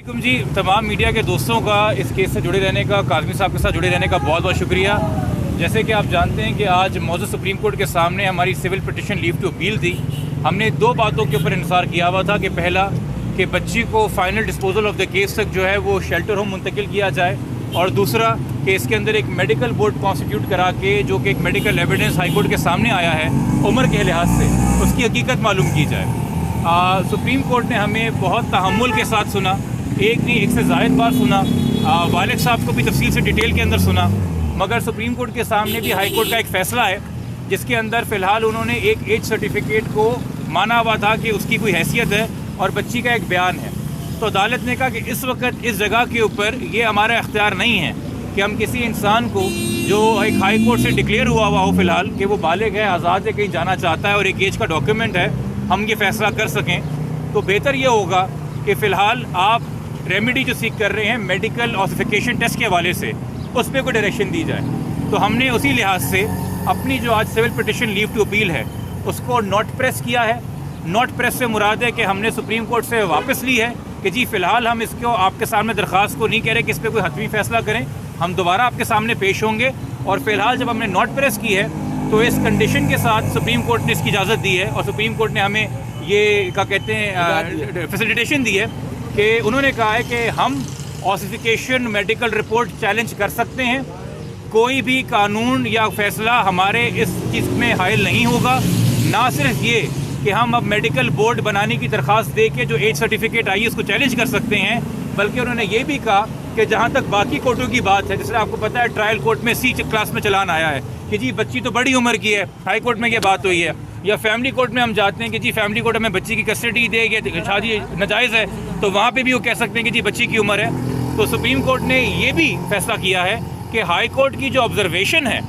जी, तमाम मीडिया के दोस्तों का इस केस से जुड़े रहने का, काज़मी साहब के साथ जुड़े रहने का बहुत बहुत शुक्रिया। जैसे कि आप जानते हैं कि आज मौजूद सुप्रीम कोर्ट के सामने हमारी civil petition leave to appeal थी। हमने दो बातों के ऊपर इंसार किया हुआ था कि पहला कि बच्ची को final disposal of the case तक जो है वो शेल्टर होम मुंतकिल किया जाए, और दूसरा कि इसके अंदर एक मेडिकल बोर्ड कॉन्स्टिट्यूट करा के जो कि एक मेडिकल एविडेंस हाई कोर्ट के सामने आया है उम्र के लिहाज से, उसकी हकीकत मालूम की जाए। सुप्रीम कोर्ट ने हमें बहुत तहम्मुल के साथ सुना, एक नहीं एक से ज़ायद बार सुना, वालिद साहब को भी तफसील से डिटेल के अंदर सुना, मगर सुप्रीम कोर्ट के सामने भी हाई कोर्ट का एक फ़ैसला है जिसके अंदर फ़िलहाल उन्होंने एक एज सर्टिफिकेट को माना हुआ था कि उसकी कोई हैसियत है और बच्ची का एक बयान है। तो अदालत ने कहा कि इस वक्त इस जगह के ऊपर ये हमारा इख्तियार नहीं है कि हम किसी इंसान को जो एक हाई कोर्ट से डिक्लेयर हुआ हो फ़िलहाल कि वो बालिग है, आज़ाद है, कहीं जाना चाहता है और एक एज का डॉक्यूमेंट है, हम ये फ़ैसला कर सकें। तो बेहतर ये होगा कि फ़िलहाल आप रेमेडी जो सीख कर रहे हैं मेडिकल ऑथेंटिकेशन टेस्ट के हवाले से, उस पर कोई डायरेक्शन दी जाए। तो हमने उसी लिहाज से अपनी जो आज civil petition leave to appeal है उसको नोट प्रेस किया है। नोट प्रेस से मुराद है कि हमने सुप्रीम कोर्ट से वापस ली है कि जी फ़िलहाल हम इसको आपके सामने दरख्वास्त को नहीं कह रहे कि इस पर कोई हतमी फ़ैसला करें, हम दोबारा आपके सामने पेश होंगे। और फ़िलहाल जब हमने नोट प्रेस की है तो इस कंडीशन के साथ सुप्रीम कोर्ट ने इसकी इजाज़त दी है, और सुप्रीम कोर्ट ने हमें ये क्या कहते हैं फैसिलिटेशन दी है कि उन्होंने कहा है कि हम ऑथेंटिकेशन मेडिकल रिपोर्ट चैलेंज कर सकते हैं, कोई भी कानून या फैसला हमारे इस चीज़ में हायल नहीं होगा। ना सिर्फ ये कि हम अब मेडिकल बोर्ड बनाने की दरख्वास्त दे के जो एज सर्टिफिकेट आई है उसको चैलेंज कर सकते हैं, बल्कि उन्होंने ये भी कहा कि जहाँ तक बाकी कोर्टों की बात है, जैसे आपको पता है ट्रायल कोर्ट में सी क्लास में चलान आया है कि जी बच्ची तो बड़ी उम्र की है, हाई कोर्ट में ये बात हुई है, या फैमिली कोर्ट में हम जाते हैं कि जी फैमिली कोर्ट हमें बच्ची की कस्टडी देगी, शादी नाजायज़ है, तो वहाँ पे भी वो कह सकते हैं कि जी बच्ची की उम्र है। तो सुप्रीम कोर्ट ने ये भी फैसला किया है कि हाई कोर्ट की जो ऑब्जर्वेशन है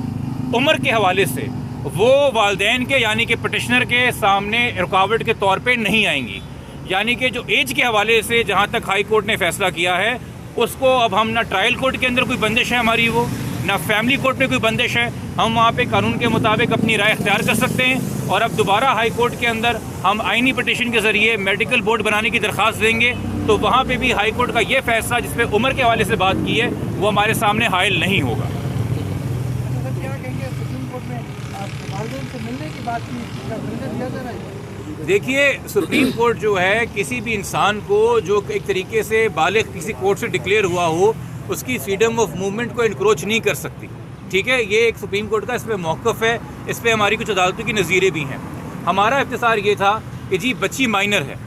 उम्र के हवाले से वो वालिदैन के यानी कि पटिशनर के सामने रुकावट के तौर पे नहीं आएंगी। यानी कि जो एज के हवाले से जहाँ तक हाई कोर्ट ने फैसला किया है उसको अब हम ना ट्रायल कोर्ट के अंदर कोई बंदिश है हमारी, वो ना फैमिली कोर्ट में कोई बंदिश है, हम वहाँ पे कानून के मुताबिक अपनी राय इख्तियार कर सकते हैं। और अब दोबारा हाई कोर्ट के अंदर हम आइनी पटिशन के ज़रिए मेडिकल बोर्ड बनाने की दरख्वास्त देंगे, तो वहाँ पे भी हाई कोर्ट का ये फैसला जिसपे उम्र के हवाले से बात की है वो हमारे सामने हायल नहीं होगा। देखिए, सुप्रीम कोर्ट जो है किसी भी इंसान को जो एक तरीके से बालिग किसी कोर्ट से डिक्लेयर हुआ हो उसकी फ्रीडम ऑफ मूवमेंट को इनक्रोच नहीं कर सकती। ठीक है, ये एक सुप्रीम कोर्ट का इस पर मौक़िफ़ है, इस पर हमारी कुछ अदालतों की नज़ीरें भी हैं। हमारा इख्तिसार ये था कि जी बच्ची माइनर है,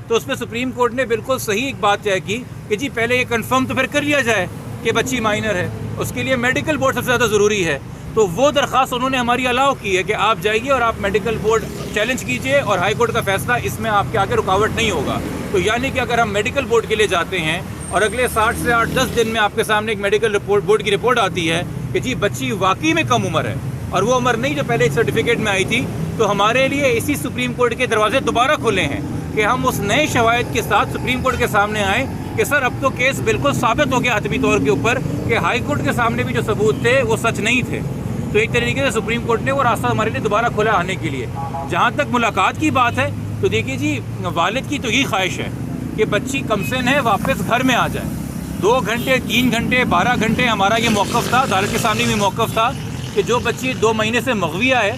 तो उस पर सुप्रीम कोर्ट ने बिल्कुल सही एक बात तय की कि जी पहले ये कंफर्म तो फिर कर लिया जाए कि बच्ची माइनर है, उसके लिए मेडिकल बोर्ड सबसे ज़्यादा ज़रूरी है। तो वो दरख्वास्त उन्होंने हमारी अलाउ की है कि आप जाइए और आप मेडिकल बोर्ड चैलेंज कीजिए और हाई कोर्ट का फैसला इसमें आपके आगे रुकावट नहीं होगा। तो यानी कि अगर हम मेडिकल बोर्ड के लिए जाते हैं और अगले 60 से 8-10 दिन में आपके सामने एक मेडिकल रिपोर्ट बोर्ड की रिपोर्ट आती है कि जी बच्ची वाकई में कम उम्र है और वो उम्र नहीं जो पहले एक सर्टिफिकेट में आई थी, तो हमारे लिए इसी सुप्रीम कोर्ट के दरवाजे दोबारा खुले हैं कि हम उस नए शवायद के साथ सुप्रीम कोर्ट के सामने आए कि सर अब तो केस बिल्कुल साबित हो गया हतमी तौर के ऊपर कि हाई कोर्ट के सामने भी जो सबूत थे वो सच नहीं थे। तो एक तरीके से सुप्रीम कोर्ट ने वो रास्ता हमारे लिए दोबारा खुला आने के लिए। जहाँ तक मुलाकात की बात है तो देखिए जी, वालिद की तो यही ख्वाहिश है कि बच्ची कम से न वापस घर में आ जाए। 2 घंटे 3 घंटे 12 घंटे हमारा ये मौक़िफ़ था, अदालत के सामने भी मौक़िफ़ था कि जो बच्ची 2 महीने से मग़विया है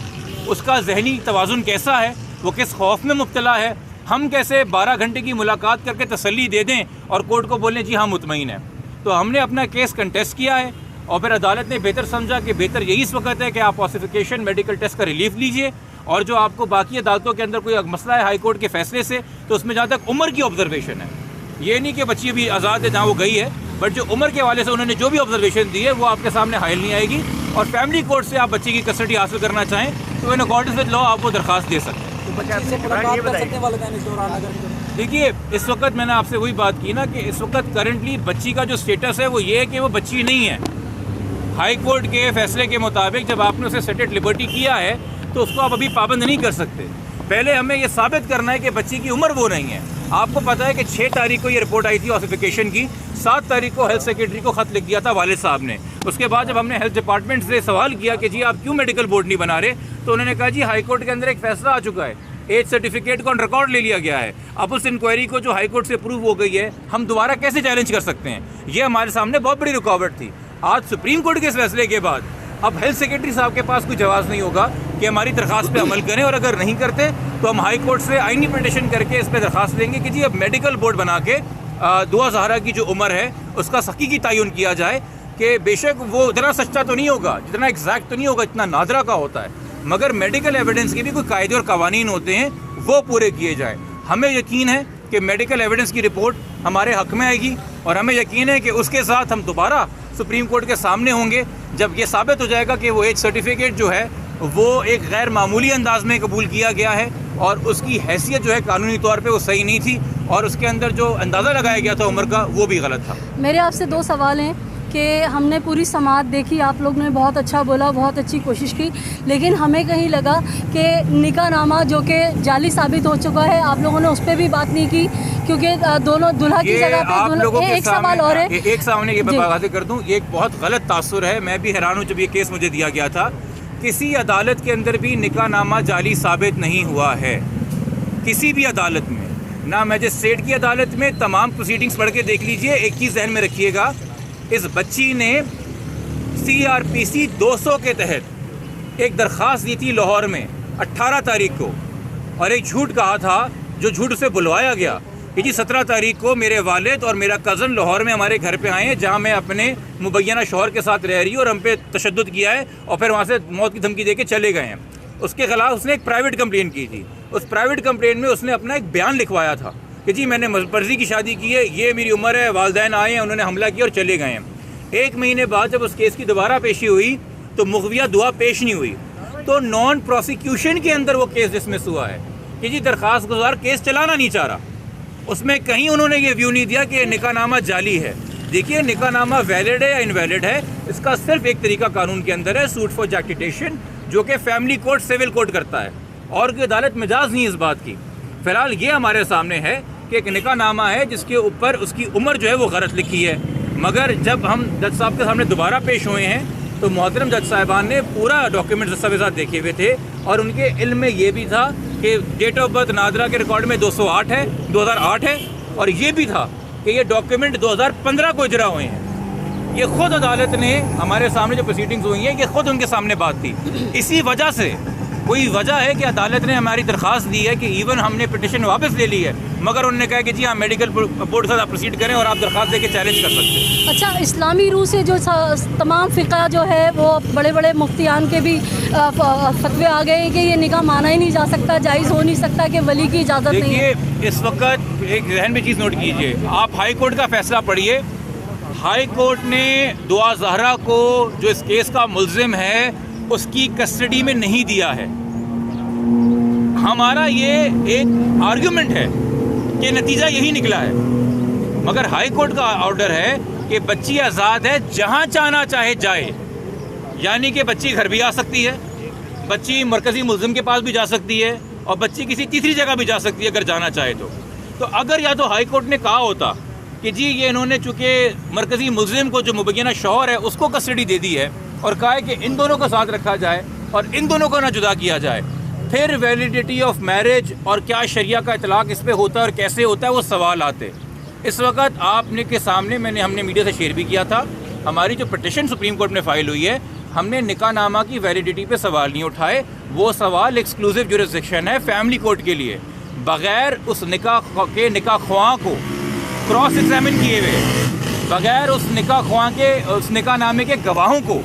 उसका जहनी तवाज़ुन कैसा है, वो किस खौफ में मुब्तला है, हम कैसे 12 घंटे की मुलाकात करके तसल्ली दे दें और कोर्ट को बोलें जी हाँ मुतमईन है। तो हमने अपना केस कंटेस्ट किया है और फिर अदालत ने बेहतर समझा कि बेहतर यही इस वक्त है कि आप ऑथेंटिकेशन मेडिकल टेस्ट का रिलीफ लीजिए, और जो आपको बाकी अदालतों के अंदर कोई मसला है हाई कोर्ट के फैसले से, तो उसमें जहाँ तक उम्र की ऑब्जर्वेशन है, ये नहीं कि बच्ची अभी आज़ाद है जहाँ वो गई है, बट जो उम्र के हवाले से उन्होंने जो भी ऑब्जर्वेशन दी है वो आपके सामने हायल नहीं आएगी। और फैमिली कोर्ट से आप बच्ची की कस्टडी हासिल करना चाहें तो इन अकॉर्डिंग विद लॉ आप वो दरख्वास्त दे सकते हैं। देखिए, इस वक्त मैंने आपसे वही बात की ना कि इस वक्त करंटली बच्ची का जो स्टेटस है वो ये है कि वो बच्ची नहीं है। हाई कोर्ट के फैसले के मुताबिक जब आपने उसे सेट एट लिबर्टी किया है तो उसको आप अभी पाबंद नहीं कर सकते। पहले हमें ये साबित करना है कि बच्ची की उम्र वो नहीं है। आपको पता है कि 6 तारीख को ये रिपोर्ट आई थी ऑथेंटिकेशन की, 7 तारीख को हेल्थ सेक्रेटरी को ख़त लिख दिया था वालिद साहब ने। उसके बाद जब हमने हेल्थ डिपार्टमेंट से सवाल किया कि जी आप क्यों मेडिकल बोर्ड नहीं बना रहे, तो उन्होंने कहा जी हाई कोर्ट के अंदर एक फ़ैसला आ चुका है, एज सर्टिफिकेट को ऑन रिकॉर्ड ले लिया गया है। अब उस इंक्वायरी को जो हाई कोर्ट से अप्रूव हो गई है, हम दोबारा कैसे चैलेंज कर सकते हैं? ये हमारे सामने बहुत बड़ी रुकावट थी। आज सुप्रीम कोर्ट के इस फैसले के बाद अब हेल्थ सेक्रेटरी साहब के पास कोई जवाब नहीं होगा कि हमारी दरख्वास्त पे अमल करें, और अगर नहीं करते तो हम हाई कोर्ट से आईनी पिटिशन करके इस पर दरख्वास्त देंगे कि जी अब मेडिकल बोर्ड बना के दुआ ज़हरा की जो उम्र है उसका हकीकी तयन किया जाए कि बेशक वो इतना सच्चा तो नहीं होगा, जितना एग्जैक्ट तो नहीं होगा, इतना नादरा का होता है, मगर मेडिकल एविडेंस के भी कोई कायदे और कवानीन होते हैं, वो पूरे किए जाएँ। हमें यकीन है कि मेडिकल एविडेंस की रिपोर्ट हमारे हक़ में आएगी, और हमें यकीन है कि उसके साथ हम दोबारा सुप्रीम कोर्ट के सामने होंगे जब ये साबित हो जाएगा कि वो एज सर्टिफिकेट जो है वो एक गैर मामूली अंदाज में कबूल किया गया है और उसकी हैसियत जो है कानूनी तौर पे वो सही नहीं थी, और उसके अंदर जो अंदाज़ा लगाया गया था उम्र का वो भी गलत था। मेरे आपसे 2 सवाल हैं कि हमने पूरी समाअत देखी, आप लोग ने बहुत अच्छा बोला, बहुत अच्छी कोशिश की, लेकिन हमें कहीं लगा कि निकाहनामा जो कि जाली साबित हो चुका है, आप लोगों ने उस पर भी बात नहीं की, क्योंकि दोनों दुल्हा की जगह पे एक सवाल और है, एक सामने ये बात कर दूं, ये एक बहुत गलत तासुर है। मैं भी हैरान हूँ जब ये केस मुझे दिया गया था। किसी अदालत के अंदर भी निकाहनामा जाली साबित नहीं हुआ है, किसी भी अदालत में, ना मैजिस्ट्रेट की अदालत में। तमाम प्रोसीडिंग्स पढ़ के देख लीजिए। एक चीज़ ध्यान में रखिएगा, इस बच्ची ने CRPC 200 के तहत एक दरख्वास्त दी थी लाहौर में 18 तारीख को, और एक झूठ कहा था, जो झूठ उसे बुलवाया गया कि जी 17 तारीख को मेरे वालिद और मेरा कज़न लाहौर में हमारे घर पे आए हैं, जहाँ मैं अपने मुबैना शौहर के साथ रह रही हूँ, और हम पे तशद्दुद किया है, और फिर वहाँ से मौत की धमकी दे के चले गए हैं। उसके ख़िलाफ़ उसने एक प्राइवेट कंप्लेन की थी। उस प्राइवेट कंप्लेन में उसने अपना एक बयान लिखवाया था कि जी मैंने मर्जी की शादी की है, ये मेरी उम्र है, वालिदैन आए हैं, उन्होंने हमला किया और चले गए हैं। 1 महीने बाद जब उस केस की दोबारा पेशी हुई तो मुखबिया दुआ पेश नहीं हुई, तो नॉन प्रोसिक्यूशन के अंदर वो केस डिसमिस हुआ है कि जी दरख्वास्त गुजार केस चलाना नहीं चाह रहा। उसमें कहीं उन्होंने ये व्यू नहीं दिया कि निकाहनामा जाली है। देखिए, निकाहनामा वैलिड है या इनवैलिड है, इसका सिर्फ एक तरीका कानून के अंदर है, सूट फॉर जैक्टिटेशन, जो कि फैमिली कोर्ट सिविल कोर्ट करता है, और कोई अदालत मिजाज नहीं इस बात की। फ़िलहाल ये हमारे सामने है कि एक निकाहनामा है जिसके ऊपर उसकी उम्र जो है वो गलत लिखी है, मगर जब हम जज साहब के सामने दोबारा पेश हुए हैं तो मोहतरम जज साहिबान ने पूरा डॉक्यूमेंट दस्तावेज़ात देखे हुए थे, और उनके इल्म में ये भी था कि डेट ऑफ बर्थ नादरा के रिकॉर्ड में 208 है, 2008 है, और ये भी था कि ये डॉक्यूमेंट 2015 को इजरा हुए हैं। ये खुद अदालत ने हमारे सामने जो प्रोसीडिंग्स हुई हैं, ये खुद उनके सामने बात थी। इसी वजह से कोई वजह है कि अदालत ने हमारी दरख्वास्त दी है कि इवन हमने पिटिशन वापस ले ली है, मगर उन्होंने कहा कि जी हाँ मेडिकल बोर्ड के साथ आप प्रोसीड करें और आप दरख्वास्त देके चैलेंज कर सकते हैं। अच्छा, इस्लामी रूह से जो तमाम फ़िक़ा जो है वो बड़े बड़े मुफ्तियान के भी फतवे आ गए कि ये निकाह माना ही नहीं जा सकता, जायज़ हो नहीं सकता, कि वली की इजाज़त नहीं है। देखिए, इस वक्त एक जहन में चीज़ नोट कीजिए, आप हाई कोर्ट का फैसला पढ़िए। हाई कोर्ट ने दुआ ज़हरा को, जो इस केस का मुल्ज़िम है, उसकी कस्टडी में नहीं दिया है। हमारा ये एक आर्गुमेंट है कि नतीजा यही निकला है, मगर हाई कोर्ट का ऑर्डर है कि बच्ची आज़ाद है, जहां चाहना चाहे जाए, यानी कि बच्ची घर भी आ सकती है, बच्ची मरकज़ी मुल्ज़िम के पास भी जा सकती है, और बच्ची किसी तीसरी जगह भी जा सकती है अगर जाना चाहे तो अगर या तो हाई कोर्ट ने कहा होता कि जी ये इन्होंने चूँकि मरकज़ी मुल्ज़िम को जो मुबैना शौहर है उसको कस्टडी दे दी है, और कहा है कि इन दोनों को साथ रखा जाए और इन दोनों को ना जुदा किया जाए, फिर वैलिडिटी ऑफ मैरिज और क्या शरिया का इतलाक़ इस पर होता है और कैसे होता है वो सवाल आते। इस वक्त आपने के सामने हमने मीडिया से शेयर भी किया था, हमारी जो पिटिशन सुप्रीम कोर्ट में फ़ाइल हुई है, हमने निकाहनामा की वैलिडिटी पे सवाल नहीं उठाए। वो सवाल एक्सक्लूसिव जुरिस्डिक्शन है फैमिली कोर्ट के लिए, बग़ैर उस निकाह ख्वाह को क्रॉस एग्जामिन किए हुए, बग़ैर उस निकाह ख्वाह के, उस निकाहनामे के गवाहों को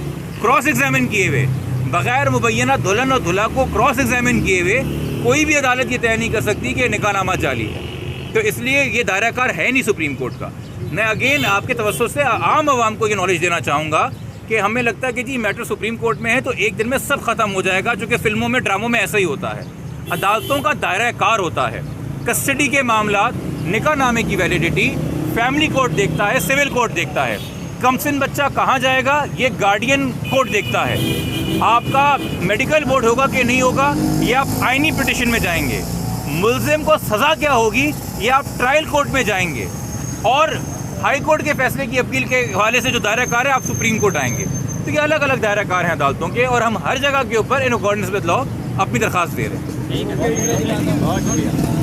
क्रॉस एग्जामिन किए हुए, बग़ैर मुबैना दुल्हन और दुल्हा को क्रॉस एग्जामिन किए हुए कोई भी अदालत ये तय नहीं कर सकती कि निकाहनामा जाली है। तो इसलिए ये दायरा कार है नहीं सुप्रीम कोर्ट का। मैं अगेन आपके तवज्जुह से आम आवाम को ये नॉलेज देना चाहूँगा कि हमें लगता है कि जी मैटर सुप्रीम कोर्ट में है तो एक दिन में सब ख़त्म हो जाएगा, चूँकि फिल्मों में, ड्रामों में ऐसा ही होता है। अदालतों का दायरा कार होता है, कस्टडी के मामला, निकाहनामे की वैलिडिटी फैमिली कोर्ट देखता है, सिविल कोर्ट देखता है। कमसिन बच्चा कहाँ जाएगा ये गार्डियन कोर्ट देखता है। आपका मेडिकल बोर्ड होगा कि नहीं होगा ये आप आइनी पिटिशन में जाएंगे। मुल्ज़िम को सज़ा क्या होगी ये आप ट्रायल कोर्ट में जाएंगे, और हाई कोर्ट के फैसले की अपील के हवाले से जो दायरा कार है आप सुप्रीम कोर्ट आएंगे। तो ये अलग अलग दायरा कार हैं अदालतों के, और हम हर जगह के ऊपर इन अकॉर्डिंग्स विद लॉ अपनी दरख्वास्त दे रहे हैं। बहुत शुक्रिया।